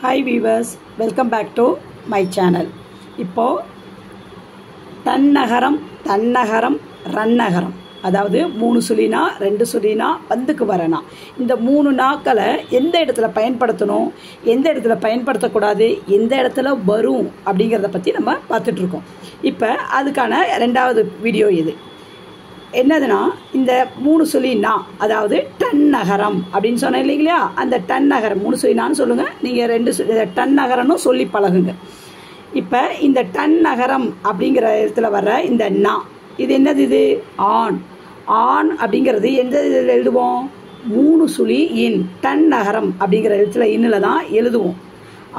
Hi viewers, welcome back to my channel. இப்போ தன்னகரம் தன்னகரம் ரன்னகரம், அதாவது 3 சுழினா 2 சுழினா வந்துக்கு வரனா, இந்த 3 நாக்களை எந்த இடத்துல பயன்படுத்தணும், எந்த இடத்துல பயன்படுத்தக்கூடாது, எந்த இடத்துல வரும் அப்படிங்கிறத பற்றி நம்ம பார்த்துட்ருக்கோம். இப்போ அதுக்கான 2வது வீடியோ இது என்னதுன்னா, இந்த 3 சுழினா அதாவது டன்னகரம் அப்படின்னு சொன்னேன் இல்லைங்களா, அந்த டன்னகரம் 3 சுழினான்னு சொல்லுங்கள், நீங்கள் 2 டன்னகரம்னு சொல்லி பழகுங்க. இப்போ இந்த டன்னகரம் அப்படிங்கிற இடத்துல வர்ற இந்த நா, இது என்னது? இது ஆண். ஆண் அப்படிங்கிறது எந்த இதில் எழுதுவோம்? 3 சுழி இன். டன்னகரம் அப்படிங்கிற இடத்துல இன்னில் தான் எழுதுவோம்.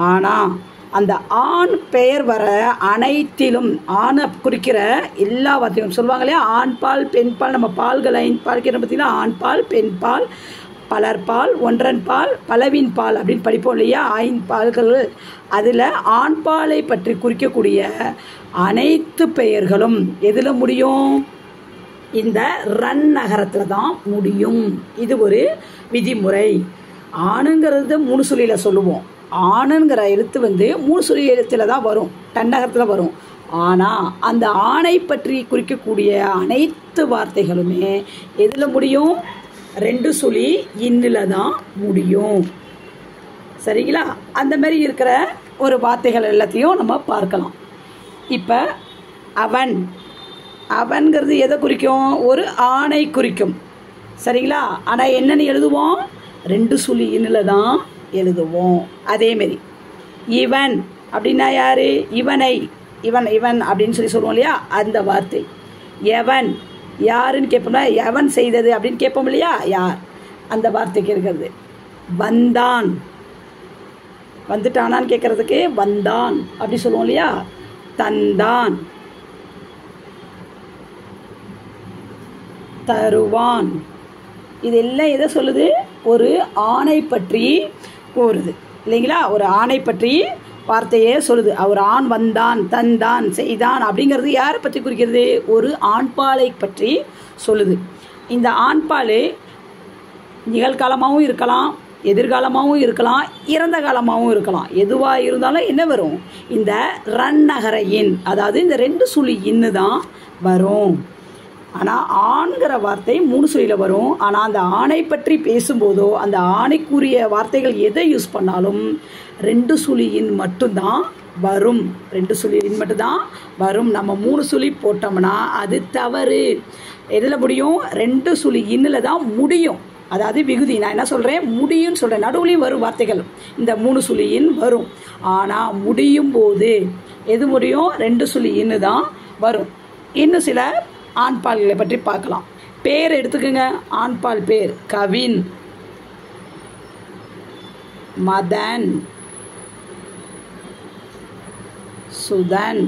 ஆனால் அந்த ஆண் பெயர் வர அனைத்திலும் ஆணை குறிக்கிற எல்லா வார்த்தையும் சொல்லுவாங்க இல்லையா, ஆண்பால் பெண்பால். நம்ம பால்கள் 5 பார்க்கிற பார்த்தீங்கன்னா, ஆண்பால் பெண்பால் பலர்பால் ஒன்றன் பால் பலவின் பால் அப்படின்னு படிப்போம் இல்லையா, 5 பால்கள். அதில் ஆண்பாலை பற்றி குறிக்கக்கூடிய அனைத்து பெயர்களும் எதில் முடியும்? இந்த ரன்னகரத்தில் தான் முடியும். இது ஒரு விதிமுறை. ஆணுங்கிறது 3 சுழியில் சொல்லுவோம். ஆணுங்கிற எழுத்து 3 சுழி எழுத்தில் தான் வரும், டன்னகரத்தில் வரும். ஆனால் அந்த ஆணை பற்றி குறிக்கக்கூடிய அனைத்து வார்த்தைகளுமே எதில் முடியும்? 2 சுழி இன்னில் தான் முடியும். சரிங்களா? அந்த மாதிரி இருக்கிற ஒரு வார்த்தைகள் எல்லாத்தையும் நம்ம பார்க்கலாம். இப்போ அவன், அவன்கிறது எதை குறிக்கும்? ஒரு ஆணை குறிக்கும். சரிங்களா? ஆனால் என்னன்னு எழுதுவோம்? 2 சுழி இன்னில் தான் எழுதுவோம். அதேமாரி இவன் அப்படின்னா யாரு? இவனை, இவன் இவன் அப்படின்னு சொல்லுவோம் இல்லையா, அந்த வார்த்தை. எவன் யாருன்னு கேட்போம்னா, எவன் செய்தது அப்படின்னு கேட்போம் இல்லையா, யார், அந்த வார்த்தைக்கு இருக்கிறது. வந்தான், வந்துட்டானான்னு கேட்கறதுக்கு வந்தான் அப்படி சொல்லுவோம் இல்லையா. தந்தான், தருவான். இதெல்லாம் எதை சொல்லுது? ஒரு ஆணை பற்றி கூறுது இல்லைங்களா, ஒரு ஆணை பற்றி வார்த்தையே சொல்லுது. ஒரு ஆண் வந்தான், தந்தான், செய்தான் அப்படிங்கிறது யாரை பற்றி குறிக்கிறது? ஒரு ஆண்பாலை பற்றி சொல்லுது. இந்த ஆண்பால் நிகழ்காலமாகவும் இருக்கலாம், எதிர்காலமாகவும் இருக்கலாம், இறந்த காலமாகவும் இருக்கலாம். எதுவாக இருந்தாலும் என்ன வரும்? இந்த ரன்னகர எண், அதாவது இந்த 2 சுழி இன்னு தான் வரும். ஆனால் ஆண்கிற வார்த்தை 3 சுழியில் வரும். ஆனால் அந்த ஆணை பற்றி பேசும்போதோ அந்த ஆணைக்குரிய வார்த்தைகள் எதை யூஸ் பண்ணாலும் 2 சுழியின் மட்டும்தான் வரும். 2 சுழியின் மட்டும்தான் வரும். நம்ம 3 சுழி போட்டோம்னா அது தவறு. எதில் முடியும்? 2 சுழி இன்னில் தான் முடியும். அதாவது விகுதி. நான் என்ன சொல்கிறேன்? முடியும்னு சொல்கிறேன். நடுவுலையும் வரும் வார்த்தைகள், இந்த 3 சுழியின் வரும். ஆனால் முடியும் போது எது முடியும்? 2 சுழி இன்னு தான் வரும். இன்னும் சில ஆண்பால்களை பற்றி பார்க்கலாம். பேர் எடுத்துக்கோங்க. ஆண்பால் பேர் கவின், மதன், சுதன்.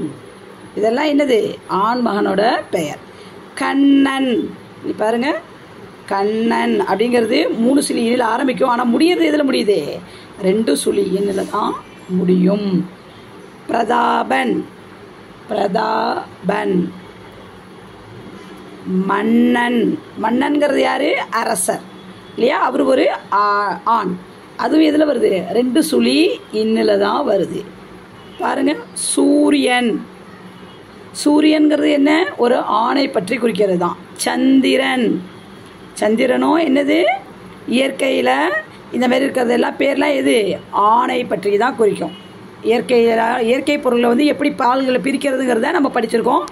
இதெல்லாம் என்னது? ஆண் மகனோட பெயர். கண்ணன், பாருங்க, கண்ணன் அப்படிங்கிறது 3 சுழி இன்னில் ஆரம்பிக்கும். ஆனால் முடியறது எதில் முடியுது? 2 சுழி இன்னில் தான் முடியும். பிரதாபன், பிரதாபன். மன்னன், மன்னன்கிறது யாரு? அரசர் இல்லையா, அவர் ஒரு ஆண். அதுவும் எதில் வருது? 2 சுழி இன்னில் தான் வருது. பாருங்க. சூரியன், சூரியன்கிறது என்ன? ஒரு ஆணை பற்றி குறிக்கிறது தான். சந்திரன், சந்திரனோ என்னது? இயற்கையில் இந்த மாதிரி இருக்கிறது எல்லாம் பேர்லாம் எது? ஆணை பற்றி தான் குறிக்கும். இயற்கை பொருளை எப்படி பால்களை பிரிக்கிறதுங்கிறத நம்ம படிச்சிருக்கோம்.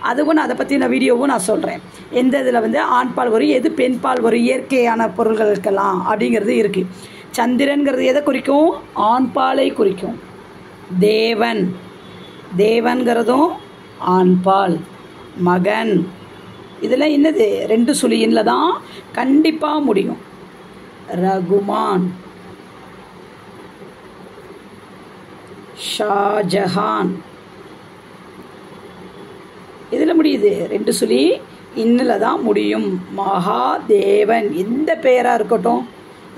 அதுவும் அதை பற்றின வீடியோவும் நான் சொல்கிறேன். எந்த இதில் ஆண்பால் வரும், எது பெண்பால் வரும், இயற்கையான பொருள்களுக்கெல்லாம் அப்படிங்கிறது இருக்குது. சந்திரன்கிறது எதை குறிக்கும்? ஆண்பாலை குறிக்கும். தேவன், தேவன்கிறதும் ஆண்பால். மகன், இதில் என்னது? 2 சுழியில் தான் கண்டிப்பாக முடியும். ரகுமான், ஷாஜஹான், இதில் முடியுது 2 சுழி இன்னில் தான் முடியும். மகாதேவன், எந்த பெயராக இருக்கட்டும்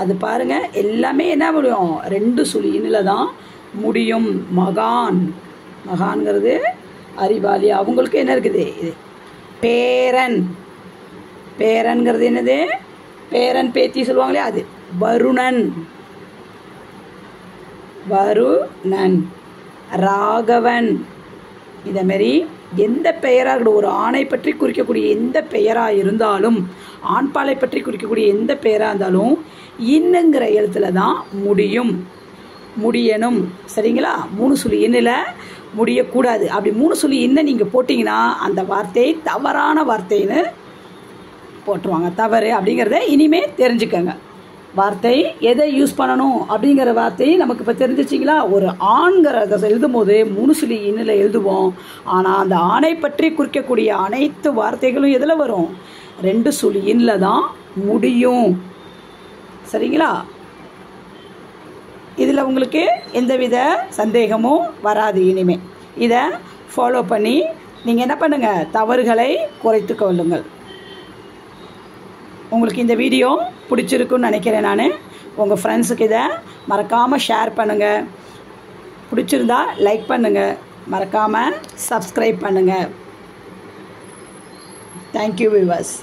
அது பாருங்க, எல்லாமே என்ன முடியும்? 2 சுழி இன்னில் தான் முடியும். மகான், மகான்கிறது அறிவாளி, அவங்களுக்கு என்ன இருக்குது? இது. பேரன், பேரன்கிறது என்னது? பேரன் பேத்தி சொல்லுவாங்களே அது. வருணன், வருணன், ராகவன். இதேமாரி எந்த பெயராக ஒரு ஆணை பற்றி குறிக்கக்கூடிய எந்த பெயராக இருந்தாலும், ஆண்பாலை பற்றி குறிக்கக்கூடிய எந்த பெயராக இருந்தாலும் இன்னுங்கிற எழுத்துல தான் முடியும், முடியணும். சரிங்களா? 3 சுழி இன்னில் முடியக்கூடாது. அப்படி 3 சுழி இன்ன நீங்கள் போட்டிங்கன்னா அந்த வார்த்தை தவறான வார்த்தைன்னு போட்டுருவாங்க. தவறு அப்படிங்கிறத இனிமே தெரிஞ்சுக்கங்க. வார்த்தை எதை யூஸ் பண்ணணும் அப்படிங்கிற வார்த்தையை நமக்கு இப்போ தெரிஞ்சிச்சிங்களா? ஒரு ஆண்கிறத எழுதும் போது 3 சுழி இன்னில் எழுதுவோம். ஆனால் அந்த ஆணை பற்றி குறிக்கக்கூடிய அனைத்து வார்த்தைகளும் எதில் வரும்? 2 சுழி இன்னில் தான் முடியும். சரிங்களா? இதில் உங்களுக்கு எந்தவித சந்தேகமும் வராது. இனிமே இதை ஃபாலோ பண்ணி நீங்கள் என்ன பண்ணுங்கள், தவறுகளை குறைத்து கொள்ளுங்கள். உங்களுக்கு இந்த வீடியோ பிடிச்சிருக்குன்னு நினைக்கிறேன். நான் உங்கள் ஃப்ரெண்ட்ஸுக்கு இதை மறக்காமல் ஷேர் பண்ணுங்கள். பிடிச்சிருந்தா லைக் பண்ணுங்கள், மறக்காமல் சப்ஸ்கிரைப் பண்ணுங்கள். Thank you viewers.